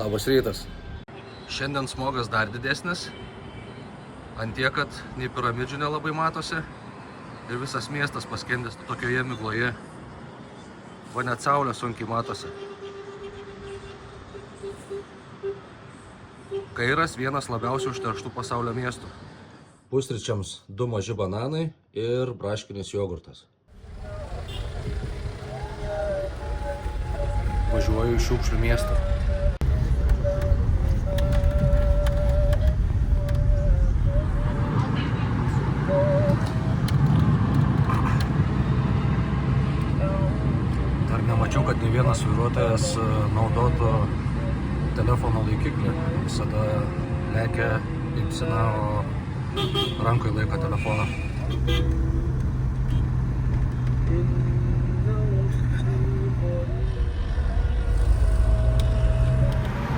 Labas rytas. Šiandien smogas dar didesnis. Ant tiek, kad nei piramidžių nelabai matosi. Ir visas miestas paskendęs tokioje migloje. Va net saulė sunkiai matosi. Kairas vienas labiausiai užterštų pasaulio miestų. Pusryčiams 2 maži bananai ir braškinis jogurtas. Važiuoju į šiukšlių miestą. Dar nemačiau, kad ne vienas vairuotojas naudotų telefono laikiklį. Visada lekia ilsina, o rankoje laiko telefoną.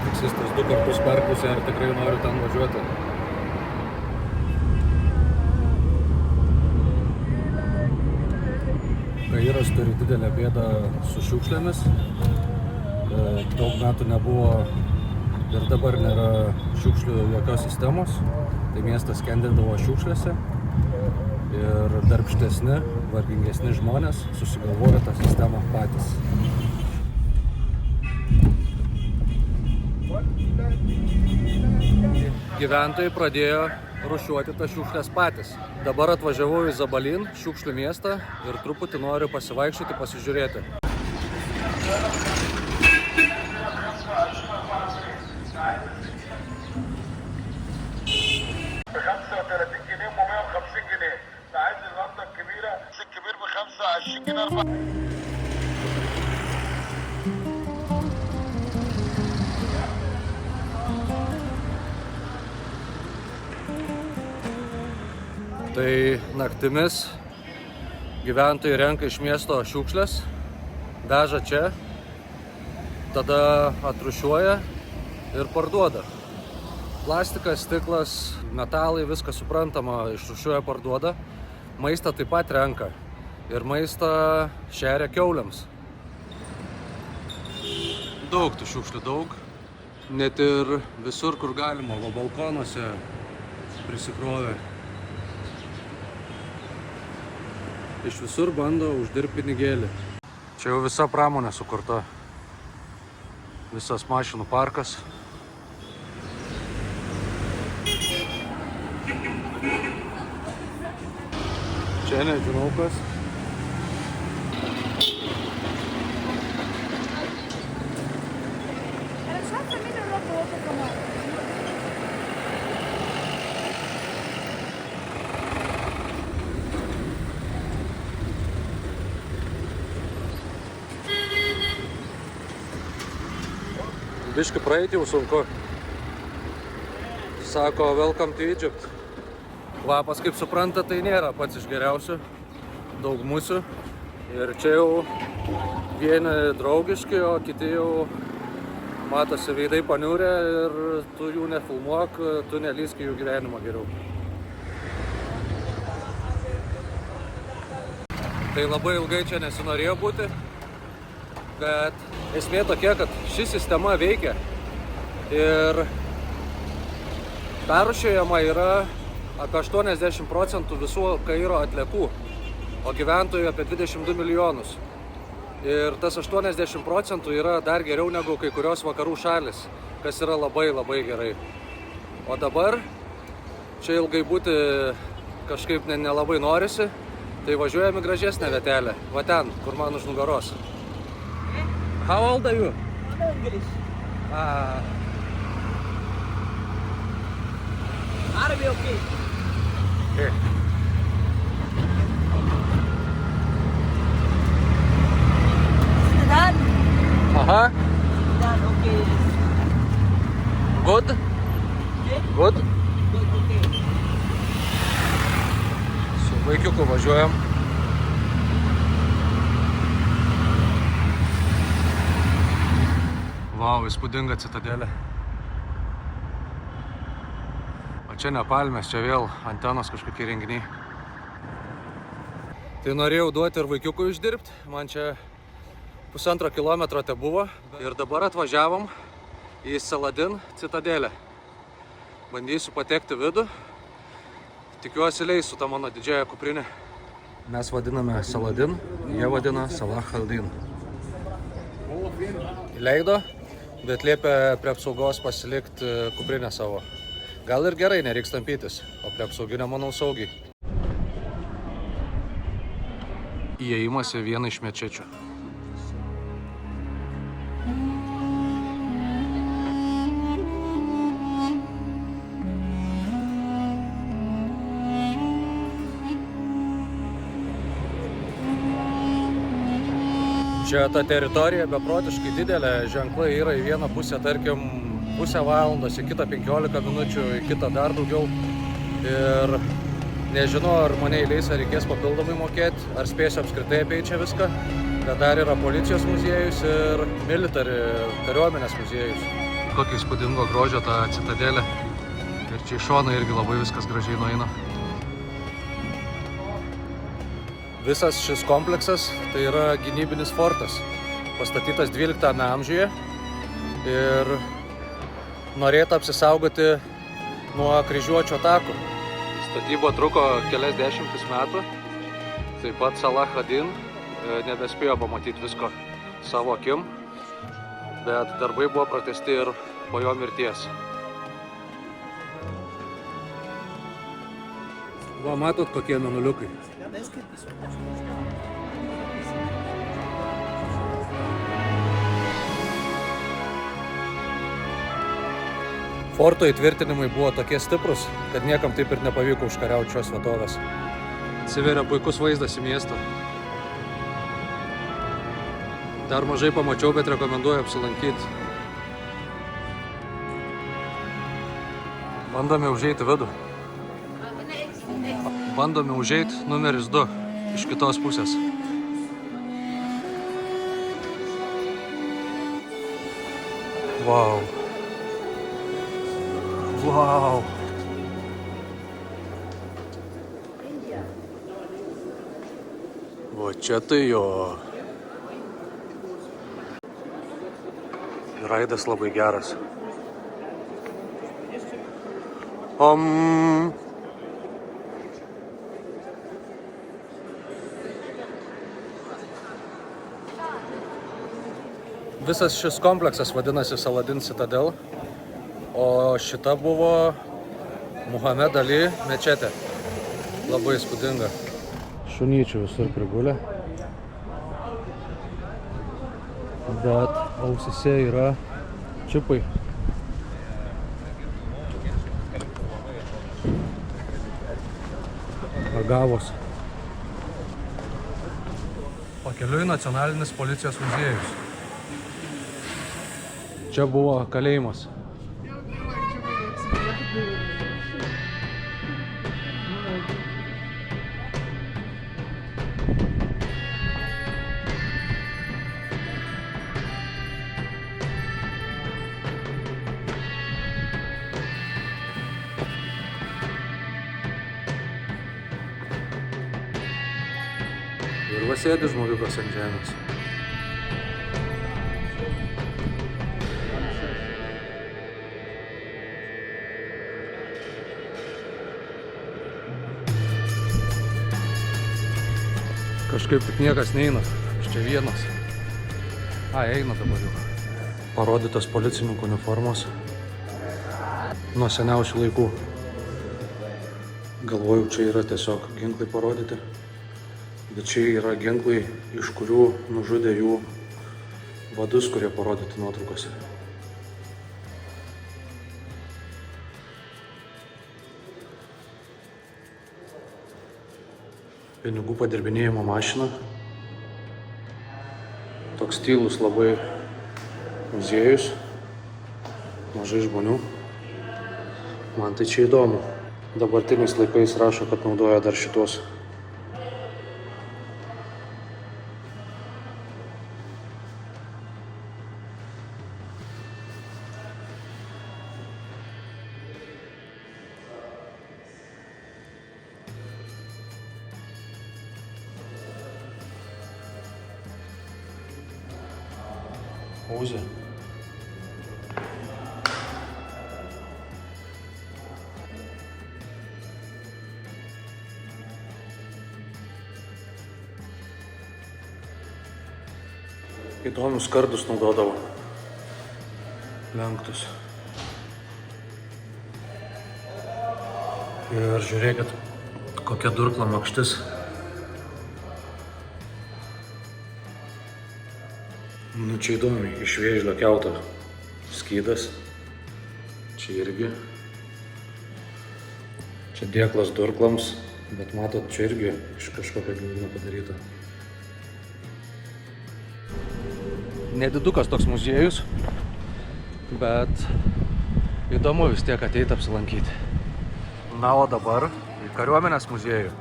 Taksistas 2 kartus perklausė, ar tikrai noriu ten važiuoti. Kairas turi didelę bėdą su šiukšlėmis. Daug metų nebuvo ir dabar nėra šiukšlių jokios sistemos. Tai miestas skendėdavo šiukšlėse. Ir darbštesni, vargingesni žmonės susigalvojo tą sistemą patys. Gyventojai pradėjo rūšiuoti tas šiukšlės patys. Dabar atvažiavau į Zabalin, šiukšlių miestą, ir truputį noriu pasivaikščioti, pasižiūrėti. Tai naktimis gyventojai renka iš miesto šiukšlės, veža čia, tada atrūšiuoja ir parduoda. Plastikas, stiklas, metalai, viskas suprantama, išrūšiuoja, parduoda. Maistą taip pat renka ir maistą šeria kiauliams. Daug tų šiukšlių, daug. Net ir visur, kur galima, va balkonuose prisikrovė. Iš visur bando uždirbti pinigėlį. Čia jau visa pramonė sukurta. Visas mašinų parkas. Čia nežinau kas. Biški praeiti jau sunku. Sako, welcome to Egypt. Kvapas, kaip supranta, tai nėra pats iš geriausių. Daug musių. Ir čia jau vieni draugiški, o kiti jau matosi veidai paniurę ir tu jų nefilmuok, tu nelysk į jų gyvenimą geriau. Tai labai ilgai čia nesinorėjo būti. Bet esmė tokia, kad ši sistema veikia ir perrūšiuojama yra apie 80% visų Kairo atliekų, o gyventojų apie 22 milijonus. Ir tas 80% yra dar geriau negu kai kurios vakarų šalis, kas yra labai labai gerai. O dabar čia ilgai būti kažkaip nelabai norisi, tai važiuojame gražesnę vietelę, va ten, kur man už nugaros. How old are you? English. Arabic okay. Okay. Sudan. Aha. Sudan okay. Good? Okay. Good? Good okay. Su vaikiuku važiuojam. Vau, įspūdinga citadelė. O čia ne palmės, čia vėl antenos kažkokie renginiai. Tai norėjau duoti ir vaikiukų išdirbti. Man čia 1,5 kilometro te buvo. Ir dabar atvažiavom į Saladin citadelę. Bandysiu patekti vidų. Tikiuosi leis su ta mano didžiąja kuprinė. Mes vadiname Saladin, jie vadina Salah al-Din. Įleido, bet liepia prie apsaugos pasilikti kuprinę savo. Gal ir gerai, nereiks tampytis, o prie apsauginio manau saugiai. Įėjimas į vieną iš mečečių. Čia ta teritorija beprotiškai didelė, ženklai yra į vieną pusę, tarkim, pusę valandos, į kitą 15 minučių, į kitą dar daugiau. Ir nežinau, ar mane įleis, ar reikės papildomai mokėti, ar spėsiu apskritai apeiti čia viską. Bet dar yra policijos muziejus ir kariuomenės muziejus. Kokio įspūdingo grožio ta citadelė. Ir čia iš šono irgi labai viskas gražiai nueina. Visas šis kompleksas tai yra gynybinis fortas, pastatytas 12 amžiuje ir norėta apsisaugoti nuo kryžiuočių atakų. Statyba truko kelias dešimtis metų, taip pat Salah ad-Din nebespėjo pamatyti visko savo akim, bet darbai buvo pratęsti ir po jo mirties. Va, matot, kokie mėnuliukai. Forto įtvirtinimai buvo tokie stiprus, kad niekam taip ir nepavyko užkariauti šios vietovės. Atsiveria puikus vaizdas į miestą. Dar mažai pamačiau, bet rekomenduoju apsilankyti. Bandome užeiti vidų. Bandome užeiti numeris 2 iš kitos pusės. Vau. Vau. O čia tai jo. Raidas labai geras. Visas šis kompleksas vadinasi Saladin Citadel, o šita buvo Muhamed Ali mečetė. Labai įspūdinga. Šunyčių visur prigulė. Bet ausise yra čipai. Agavos. Pakeliui nacionalinis policijos muziejus. Čia buvo kalėjimas. Ir va sėdi žmogiukas ant žemės. Kažkaip tik niekas neina, aš čia vienas. Eina dabar jau. Parodytos policininkų uniformos nuo seniausių laikų. Galvojau, čia yra tiesiog ginklai parodyti, bet čia yra ginklai, iš kurių nužudė jų vadus, kurie parodyti nuotraukose. Pinigų padirbinėjimo mašina. Toks tylus labai muziejus. Mažai žmonių. Man tai čia įdomu. Dabartiniais laikais rašo, kad naudoja dar šitos. Uzė. įdomius kardus naudodavo. Lenktus. Ir žiūrėkit, kokia durkla makštis. Nu čia įdomiai, iš vėžlio kiauto skydas. Čia irgi. Čia dėklas durklams, bet matot, čia irgi iš kažkokio gyvūno padaryta. Nedidukas toks muziejus, bet įdomu vis tiek ateiti apsilankyti. Na, o dabar į kariuomenės muziejų.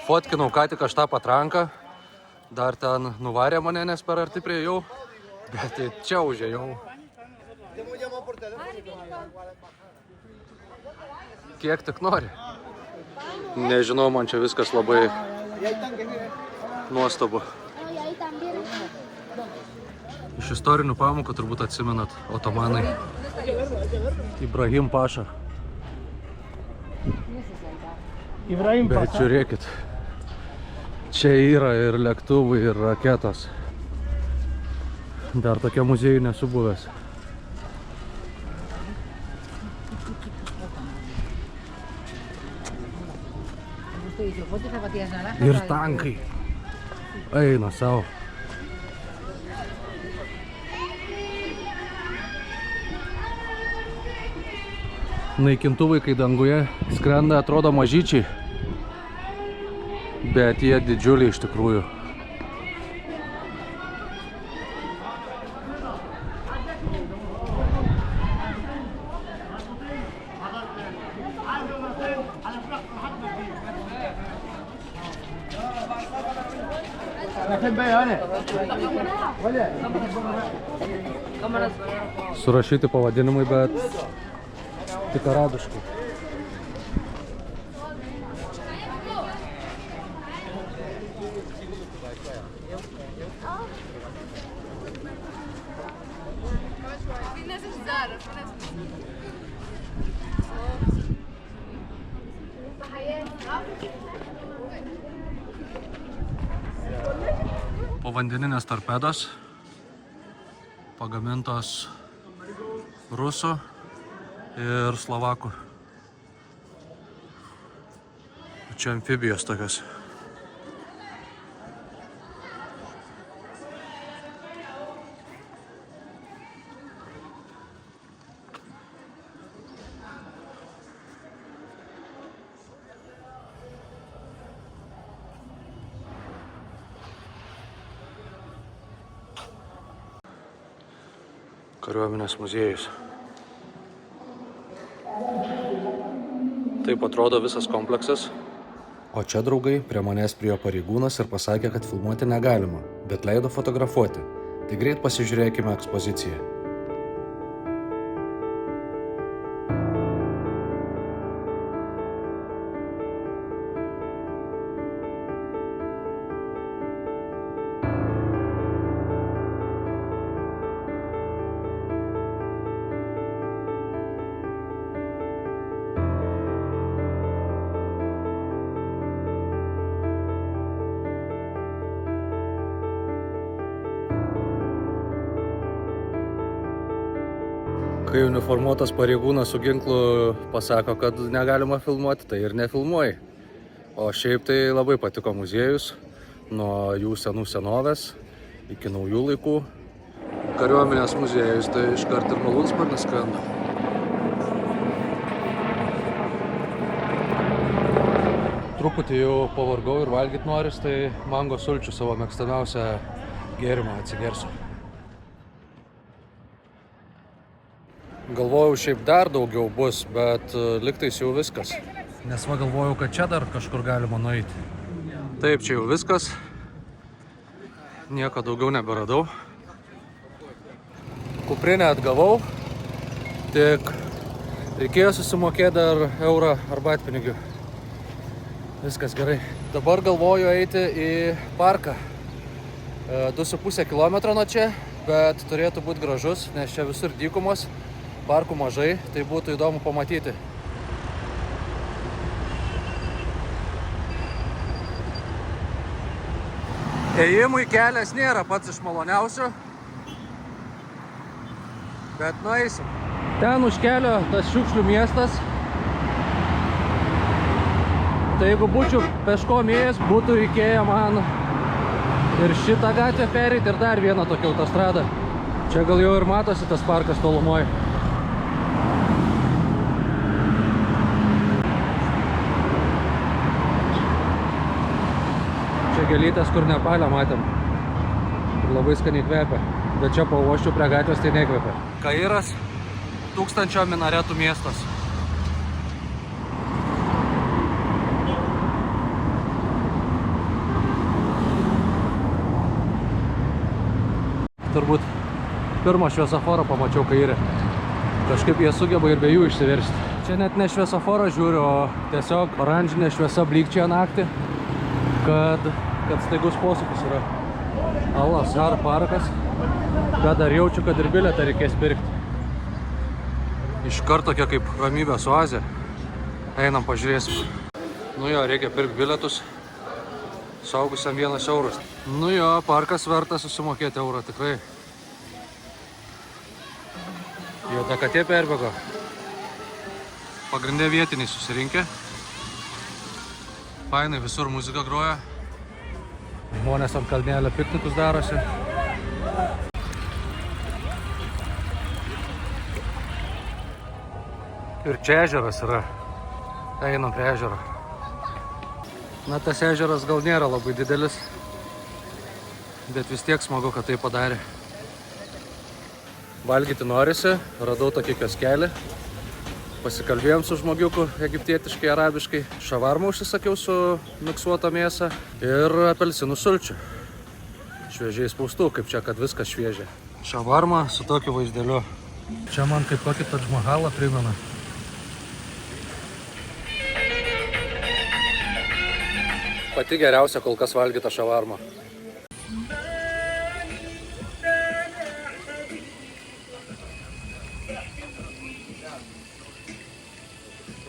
Fotkinau ką tik aš tą patranką, dar ten nuvarė mane, nes per arti priėjau, bet čia užėjau. Kiek tik nori. Nežinau, man čia viskas labai nuostabu. Iš istorinių pamokų turbūt atsimenat otomanai. Ibrahim Paša. Bet žiūrėkit, čia yra ir lėktuvai, ir raketos. Dar tokia muziejų nesu buvęs. Ir tankai eina savo. Naikintuvai, kai danguje skrenda, atrodo mažyčiai, bet jie didžiuliai iš tikrųjų. Surašyti pavadinimai, bet tik arabiškai. Povandeninės torpedos pagamintos rusų ir slovakų. Čia amfibijos tokios. Kariuomenės muziejus. Taip atrodo visas kompleksas. O čia, draugai, prie manęs priėjo pareigūnas ir pasakė, kad filmuoti negalima, bet leido fotografuoti. Tai greit pasižiūrėkime ekspoziciją. Kai uniformuotas pareigūnas su ginklu pasako, kad negalima filmuoti, tai ir nefilmuoji. O šiaip tai labai patiko muziejus, nuo jų senų senovės iki naujų laikų. Kariuomenės muziejus, tai iškart ir malūnsparnis skrenda. Truputį jau pavargau ir valgyt noris, tai mango sulčių savo mėgstamiausią gėrimą atsigersiu. Galvojau, šiaip dar daugiau bus, bet liktais jau viskas. Nes va galvojau, kad čia dar kažkur galima nueiti. Taip, čia jau viskas. Nieko daugiau neberadau. Kuprinę atgavau. Tik reikėjo susimokėti dar eurą arbatpinigių. Viskas gerai. Dabar galvoju eiti į parką. 2,5 kilometro nuo čia, bet turėtų būti gražus, nes čia visur dykumos. Parkų mažai, tai būtų įdomu pamatyti. Ėjimui kelias nėra pats iš maloniausių, bet nueisim. Ten už kelio tas šiukšlių miestas. Tai jeigu būčiau peškom ėjęs, būtų reikėję man ir šitą gatvę pereit ir dar vieną tokią autostradą. Čia gal jau ir matosi tas parkas tolumoje. Čia gėlytės, kur Nepale matėm. Ir labai skaniai kvepia. Bet čia pauoščių prie gatvės tai nekvepia. Kairas, 1000 minaretų miestas. Turbūt pirmą šviesoforą pamačiau Kaire. Kažkaip jie sugeba ir be jų išsiversti. Čia net ne šviesoforą žiūriu, o tiesiog oranžinė šviesa blykčia naktį, kad staigus posūkis yra. Al-Azhar parkas, bet dar jaučiu, kad ir bilietą reikės pirkti. Iš karto tokia kaip ramybės oazė. Einam, pažiūrėsim. Nu jo, reikia pirkti bilietus. Saugusiam 1 euras. Nu jo, parkas vertas susimokėti eurą, tikrai. Juoda katė perbėgo. Pagrindė vietiniai susirinkę. Fainai, visur muzika groja. Žmonės ant kalnelio piknikus darosi. Ir čia ežeras yra. Einam prie ežero. Na, tas ežeras gal nėra labai didelis, bet vis tiek smagu, kad tai padarė. Valgyti norisi, radau tokį kioskelį. Pasikalbėjom su žmogiuku egiptietiškai, arabiškai. Šavarmą užsisakiau su miksuota mėsa ir apelsinų sulčių. Šviežiai spaustų, kaip čia, kad viskas šviežia. Šavarma su tokiu vaizdeliu. Čia man kaip kokį Tadž Mahalą primena. Pati geriausia kol kas valgyta šavarma.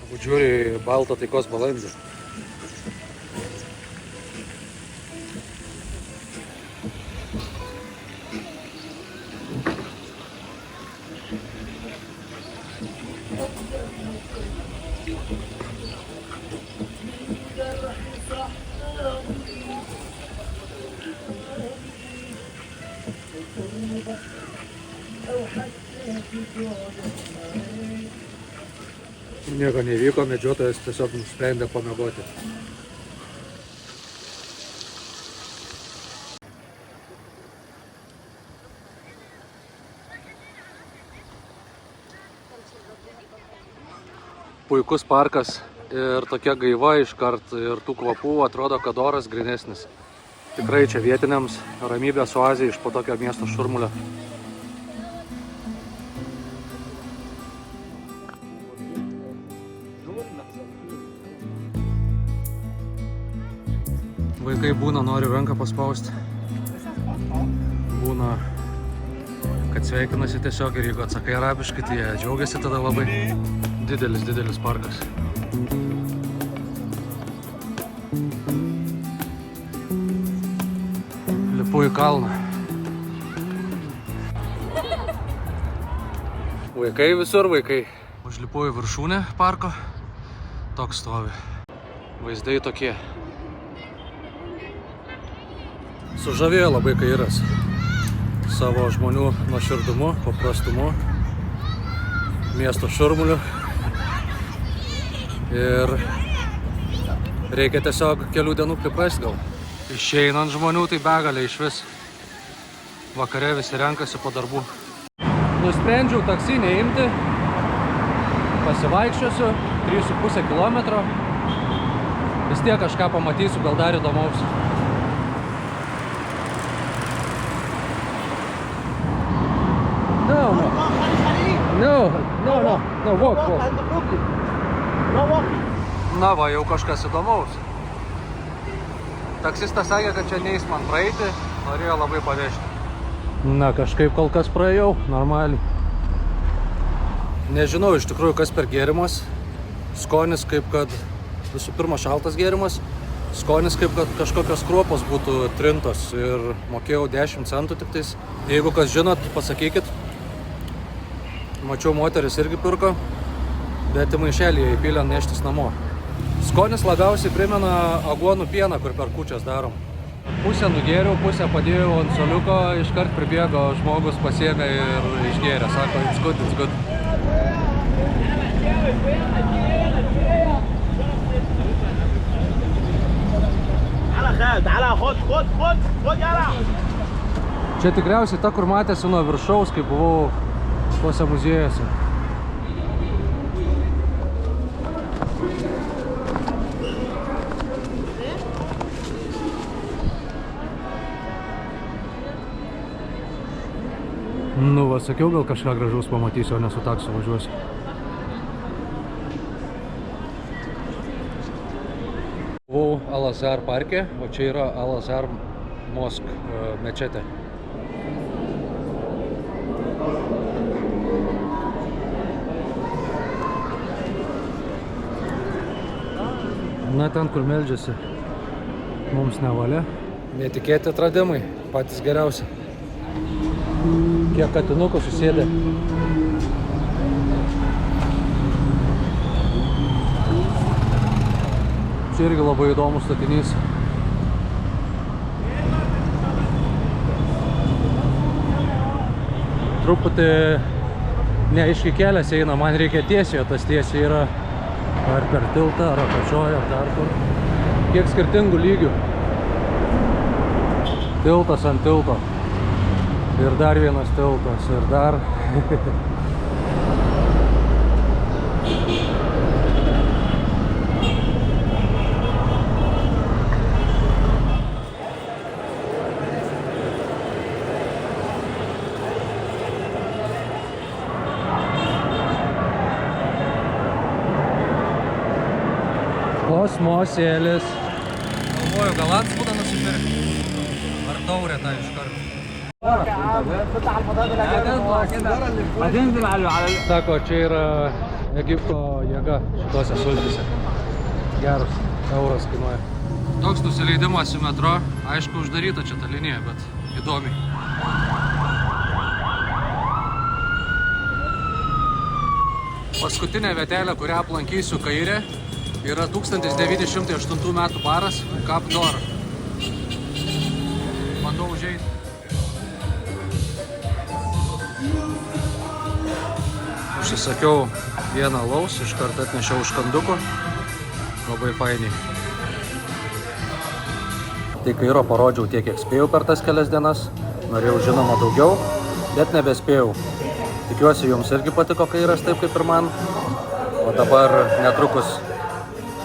Turbūt žiūri į baltą taikos balandį. Nieko nevyko, medžiotojas tiesiog nusprendė pamiegoti. Puikus parkas ir tokia gaiva iškart ir tų kvapų atrodo, kad oras grynesnis. Tikrai čia vietiniams ramybės oazė iš po tokio miesto šurmulio. Vaikai būna, nori ranką paspausti. Būna, kad sveikinasi tiesiog ir jeigu atsakai arabiškai, tai jie džiaugiasi tada labai. Didelis parkas. Lipu į kalną. Vaikai visur, vaikai. Užlipu į viršūnę parko. Toks stovi. Vaizdai tokie. Sužavėjo labai Kairas savo žmonių nuoširdumu, paprastumu, miesto šurmuliu. Ir reikia tiesiog kelių dienų priprasti gal. Išeinant žmonių tai begalė iš vis. Vakare visi renkasi po darbų. Nusprendžiau taksi neimti. Pasivaikščiosiu 3,5 kilometro. Vis tiek kažką pamatysiu, gal dar įdomaus. No, walk. Na va, jau kažkas įdomaus. Taksistas sakė, kad čia neis man praeiti, norėjo labai pavežti. Na, kažkaip kol kas praėjau, normaliai. Nežinau iš tikrųjų, kas per gėrimas. Skonis kaip kad visų pirma šaltas gėrimas, Skonis kaip kad kažkokios kruopos būtų trintos ir mokėjau 10 centų tik tais. Jeigu kas žinot, pasakykit. Mačiau, moteris irgi pirko, bet į maišelį įpylė neštis namo. Skonis labiausiai primena aguonų pieną, kur per kūčias darom. Pusę nugėriau, pusę padėjau ant soliuko, iškart pribėgo žmogus, pasiėmė ir išgėrė. Sako, it's good, it's good. Čia tikriausiai ta, kur matėsi nuo viršaus, kai buvau tuose muziejuose. Nu, va, sakiau, gal kažką gražaus pamatysiu, o ne su taksu važiuosiu. Buvau Al-Azhar parke, o čia yra Al-Azhar Mosk mečetė. Na, ten, kur meldžiasi, mums nevalia. Netikėti atradimai, patys geriausi. Kiek katinukų susėdė. Čia irgi labai įdomus statinys. Truputį neaiškiai kelias eina, man reikia tiesiai, o tas tiesiai yra ar per tiltą, ar apačioje, ar dar kur. Kiek skirtingų lygių. Tiltas ant tilto. Ir dar vienas tiltas, ir dar. Kosmosėlis. Galvoju, gal atspūdą nusipirkti. Ar taurę tą iš karto. Sako, čia yra Egipto jėga šitose sultyse. Geras euras kainuoja. Toks nusileidimas į metro. Aišku, uždaryta čia ta linija, bet įdomiai. Paskutinė vietelė, kurią aplankysiu kairė, yra 1908 metų baras Cap d'Or. Bandau užeiti. Užsisakiau vieną alaus, iškart atnešiau užkanduko. Labai fainiai. Tai Kairo parodžiau tiek, kiek spėjau per tas kelias dienas. Norėjau žinoma daugiau, bet nebespėjau. Tikiuosi, jums irgi patiko Kairas taip kaip ir man. O dabar netrukus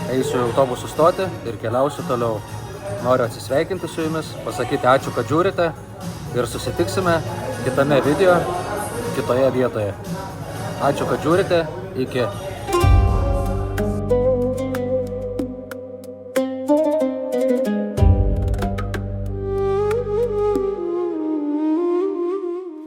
eisiu į autobusų stotį ir keliausiu toliau. Noriu atsisveikinti su jumis, pasakyti ačiū, kad žiūrite ir susitiksime kitame video, kitoje vietoje. Ačiū, kad žiūrite. Iki.